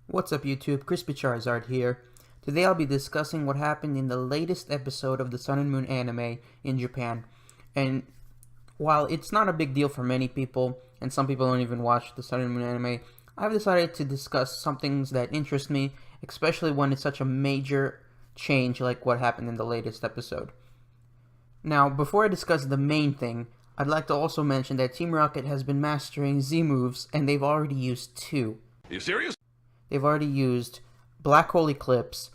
What's up YouTube, Crispy Charizard here. Today I'll be discussing what happened in the latest episode of the Sun and Moon anime in Japan. And while it's not a big deal for many people, and some people don't even watch the Sun and Moon anime, I've decided to discuss some things that interest me, especially when it's such a major change like what happened in the latest episode. Now, before I discuss the main thing, I'd like to also mention that Team Rocket has been mastering Z moves, and they've already used two. Are you serious? They've already used Black Hole Eclipse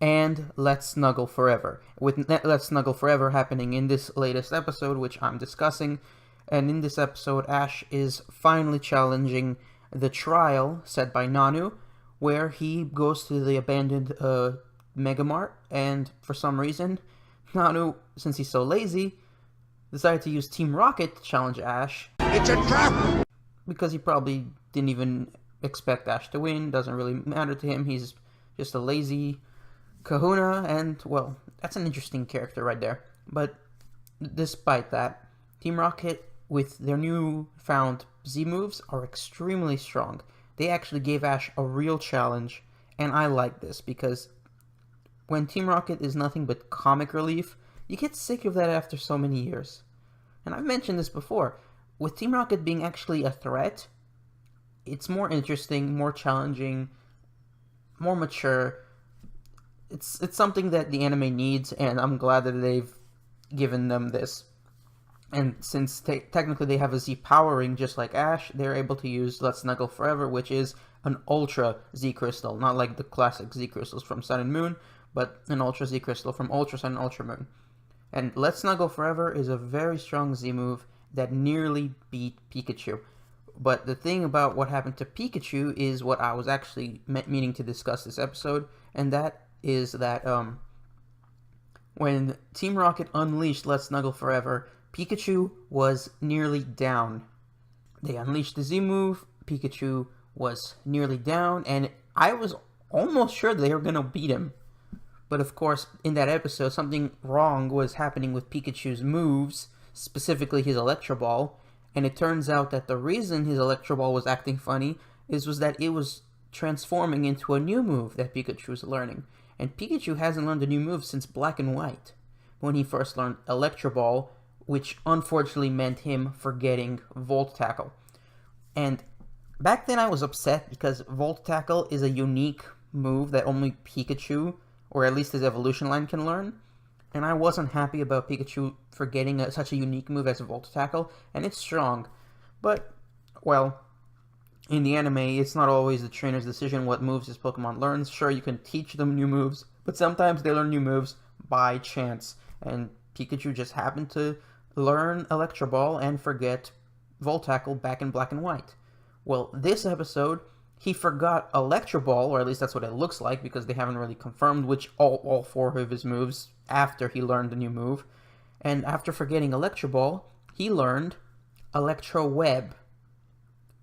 and Let's Snuggle Forever, with Let's Snuggle Forever happening in this latest episode, which I'm discussing. And in this episode, Ash is finally challenging the trial set by Nanu, where he goes to the abandoned Mega Mart, and for some reason, Nanu, since he's so lazy, decided to use Team Rocket to challenge Ash. It's a trap! Because he probably didn't even expect Ash to win, doesn't really matter to him, he's just a lazy kahuna, and, well, that's an interesting character right there. But despite that, Team Rocket, with their newfound Z moves, are extremely strong. They actually gave Ash a real challenge, and I like this, because when Team Rocket is nothing but comic relief, you get sick of that after so many years. And I've mentioned this before, with Team Rocket being actually a threat, it's more interesting, more challenging, more mature. It's something that the anime needs, and I'm glad that they've given them this. And since technically they have a Z power ring just like Ash, they're able to use Let's Snuggle Forever, which is an Ultra Z Crystal. Not like the classic Z Crystals from Sun and Moon, but an Ultra Z Crystal from Ultra Sun and Ultra Moon. And Let's Snuggle Forever is a very strong Z move that nearly beat Pikachu. But the thing about what happened to Pikachu is what I was actually meaning to discuss this episode, and that is that when Team Rocket unleashed Let's Snuggle Forever, Pikachu was nearly down. They unleashed the Z move, Pikachu was nearly down, and I was almost sure they were going to beat him. But of course, in that episode, something wrong was happening with Pikachu's moves, specifically his Electro Ball. And it turns out that the reason his Electro Ball was acting funny was that it was transforming into a new move that Pikachu was learning. And Pikachu hasn't learned a new move since Black and White, when he first learned Electro Ball, which unfortunately meant him forgetting Volt Tackle. And back then I was upset because Volt Tackle is a unique move that only Pikachu, or at least his evolution line, can learn. And I wasn't happy about Pikachu forgetting such a unique move as Volt Tackle, and it's strong. But, well, in the anime, it's not always the trainer's decision what moves his Pokemon learns. Sure, you can teach them new moves, but sometimes they learn new moves by chance. And Pikachu just happened to learn Electro Ball and forget Volt Tackle back in Black and White. Well, this episode, he forgot Electro Ball, or at least that's what it looks like, because they haven't really confirmed which all four of his moves after he learned the new move. And after forgetting Electro Ball, he learned Electro Web,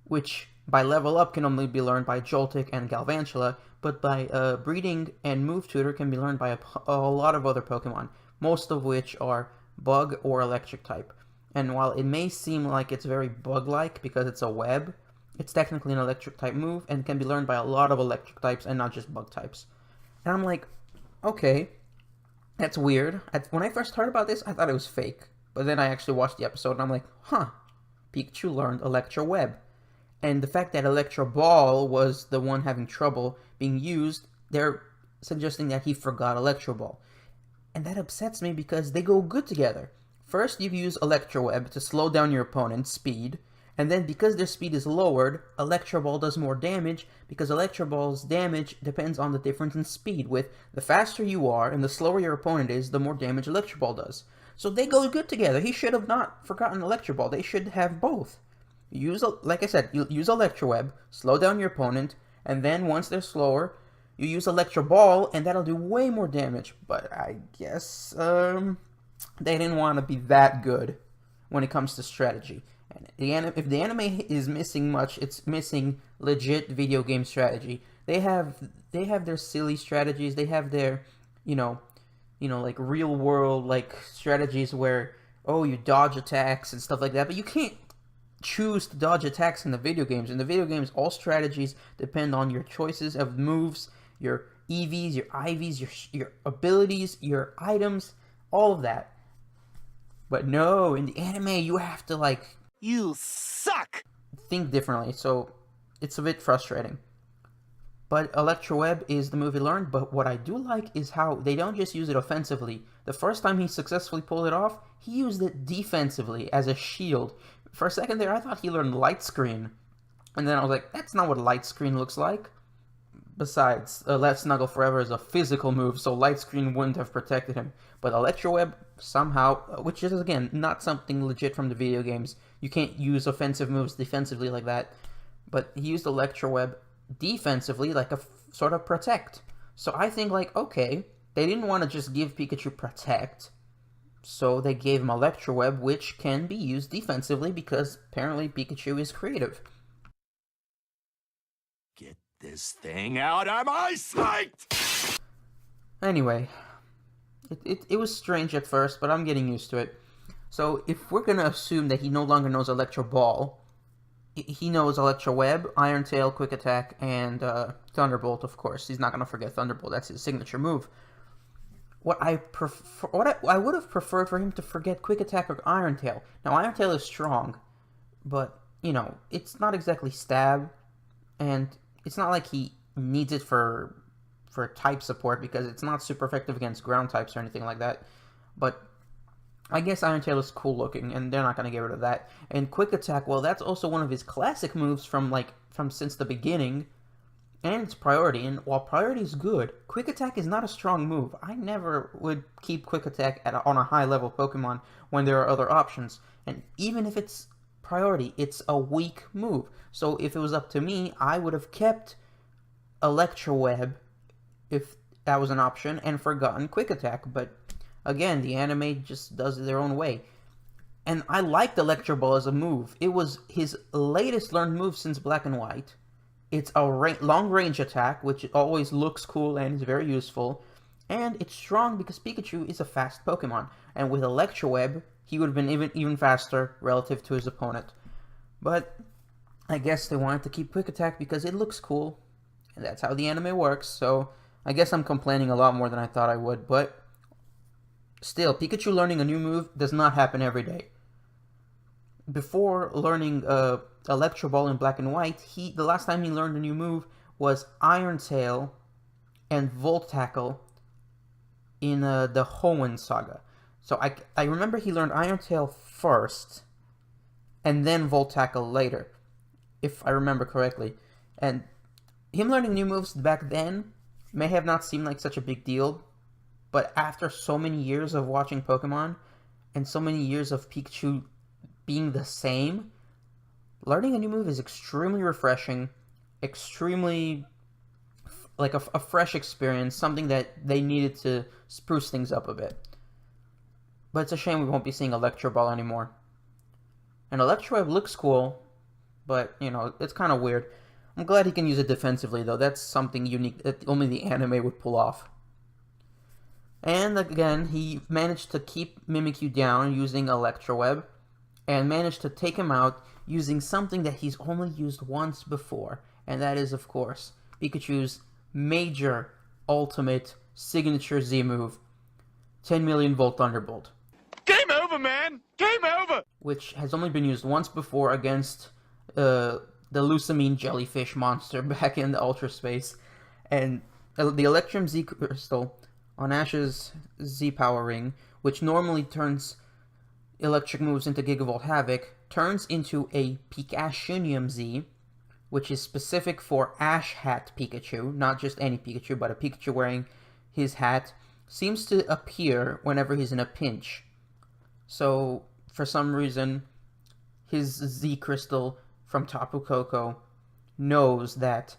which by level up can only be learned by Joltik and Galvantula, but by breeding and move tutor can be learned by a lot of other Pokemon, most of which are bug or electric type. And while it may seem like it's very bug-like because it's a web, it's technically an electric type move and can be learned by a lot of electric types and not just bug types. And I'm like, okay, that's weird. When I first heard about this, I thought it was fake. But then I actually watched the episode and I'm like, huh, Pikachu learned Electro Web. And the fact that Electro Ball was the one having trouble being used, they're suggesting that he forgot Electro Ball. And that upsets me because they go good together. First, you use Electro Web to slow down your opponent's speed, and then because their speed is lowered, Electro Ball does more damage because Electro Ball's damage depends on the difference in speed, with the faster you are and the slower your opponent is, the more damage Electro Ball does. So they go good together. He should have not forgotten Electro Ball. They should have both. Like I said, you use Electro Web, slow down your opponent, and then once they're slower, you use Electro Ball, and that'll do way more damage. But I guess they didn't want to be that good when it comes to strategy. And if the anime is missing much, it's missing legit video game strategy. They have their silly strategies. They have their, like real world like strategies where you dodge attacks and stuff like that. But you can't choose to dodge attacks in the video games. In the video games, all strategies depend on your choices of moves, your EVs, your IVs, your abilities, your items, all of that. But no, in the anime, you have to, like... You suck! Think differently, so it's a bit frustrating. But Electro Web is the move he learned, but what I do like is how they don't just use it offensively. The first time he successfully pulled it off, he used it defensively as a shield. For a second there, I thought he learned Light Screen. And then I was like, that's not what Light Screen looks like. Besides, Let's Snuggle Forever is a physical move, so Light Screen wouldn't have protected him. But Electro Web, somehow, which is, again, not something legit from the video games. You can't use offensive moves defensively like that. But he used Electro Web defensively, like a sort of protect. So I think, like, okay, they didn't want to just give Pikachu protect, so they gave him Electro Web, which can be used defensively because apparently Pikachu is creative. Get this thing out of my sight! Anyway, it was strange at first, but I'm getting used to it. So if we're going to assume that he no longer knows Electro Ball, he knows Electro Web, Iron Tail, Quick Attack, and Thunderbolt, of course. He's not going to forget Thunderbolt. That's his signature move. What I would have preferred for him to forget Quick Attack or Iron Tail. Now, Iron Tail is strong, but, you know, it's not exactly stab, and it's not like he needs it for type support, because it's not super effective against ground types or anything like that. But I guess Iron Tail is cool looking, and they're not going to get rid of that. And Quick Attack, well, that's also one of his classic moves from since the beginning, and it's priority. And while priority is good, Quick Attack is not a strong move. I never would keep Quick Attack on a high level Pokemon when there are other options. And even if it's priority, it's a weak move. So if it was up to me, I would have kept Electro Web if that was an option and forgotten Quick Attack. But again, the anime just does it their own way. And I liked Electro Ball as a move. It was his latest learned move since Black and White. It's a long-range attack, which always looks cool and is very useful. And it's strong because Pikachu is a fast Pokemon. And with Electro Web, he would have been even faster relative to his opponent. But I guess they wanted to keep Quick Attack because it looks cool. And that's how the anime works. So I guess I'm complaining a lot more than I thought I would. But still, Pikachu learning a new move does not happen every day. Before learning Electro Ball in Black and White, the last time he learned a new move was Iron Tail and Volt Tackle in the Hoenn saga. So I remember he learned Iron Tail first, and then Volt Tackle later, if I remember correctly. And him learning new moves back then may have not seemed like such a big deal, but after so many years of watching Pokemon, and so many years of Pikachu being the same, learning a new move is extremely refreshing, extremely like a fresh experience, something that they needed to spruce things up a bit. But it's a shame we won't be seeing Electro Ball anymore. And Electro Web looks cool, but, you know, it's kind of weird. I'm glad he can use it defensively, though. That's something unique that only the anime would pull off. And again, he managed to keep Mimikyu down using Electro Web, and managed to take him out using something that he's only used once before, and that is, of course, Pikachu's major, ultimate, signature Z move, 10 million Volt Thunderbolt. Game over, man! Game over! Which has only been used once before against the Lusamine jellyfish monster back in the Ultra Space, and the Electrum Z Crystal on Ash's Z Power Ring, which normally turns electric moves into Gigavolt Havoc, turns into a Pikachunium Z, which is specific for Ash Hat Pikachu, not just any Pikachu, but a Pikachu wearing his hat, seems to appear whenever he's in a pinch. So, for some reason, his Z Crystal from Tapu Koko knows that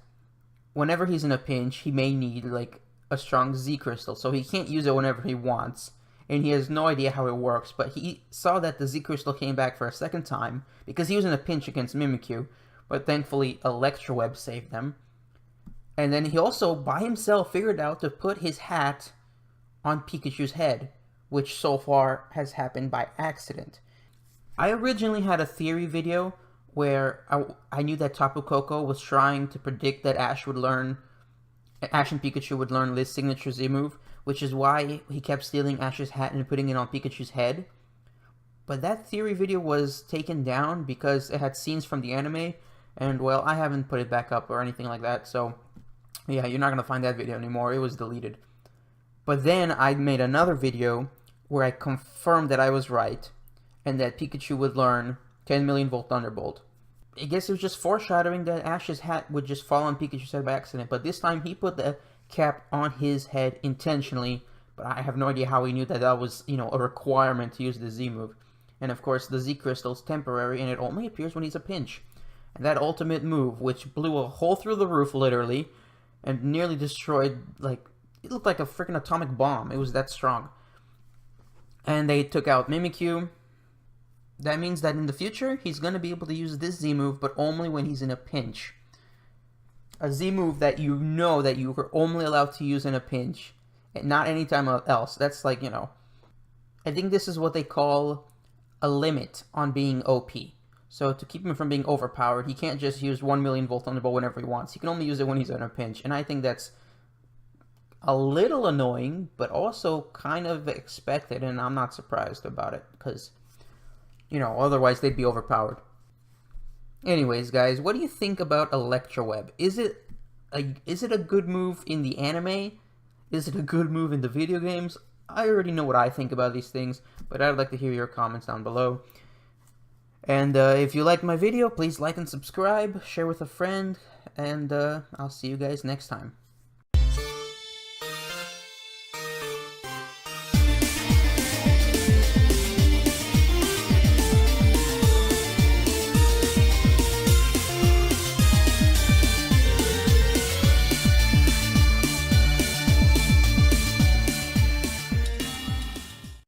whenever he's in a pinch, he may need, like, a strong Z Crystal, so he can't use it whenever he wants. And he has no idea how it works, but he saw that the Z Crystal came back for a second time, because he was in a pinch against Mimikyu, but thankfully Electro Web saved them. And then he also, by himself, figured out to put his hat on Pikachu's head, which so far has happened by accident. I originally had a theory video where I knew that Tapu Koko was trying to predict that Ash and Pikachu would learn Liz's signature Z move, which is why he kept stealing Ash's hat and putting it on Pikachu's head. But that theory video was taken down because it had scenes from the anime, and well, I haven't put it back up or anything like that, so yeah, you're not going to find that video anymore. It was deleted. But then I made another video where I confirmed that I was right, and that Pikachu would learn 10 million Volt Thunderbolt. I guess it was just foreshadowing that Ash's hat would just fall on Pikachu's head by accident, but this time he put the cap on his head intentionally, but I have no idea how he knew that that was, a requirement to use the Z move. And of course, the Z Crystal's temporary, and it only appears when he's a pinch. And that ultimate move, which blew a hole through the roof, literally, and nearly destroyed, it looked like a freaking atomic bomb. It was that strong. And they took out Mimikyu. That means that in the future, he's going to be able to use this Z move, but only when he's in a pinch. A Z move that you know that you are only allowed to use in a pinch, and not any time else. That's I think this is what they call a limit on being OP. So to keep him from being overpowered, he can't just use 1 million Volt Thunderbolt whenever he wants. He can only use it when he's in a pinch, and I think that's a little annoying, but also kind of expected, and I'm not surprised about it, because, otherwise they'd be overpowered. Anyways, guys, what do you think about Electroweb? Is it a good move in the anime? Is it a good move in the video games? I already know what I think about these things, but I'd like to hear your comments down below. And if you liked my video, please like and subscribe, share with a friend, and I'll see you guys next time.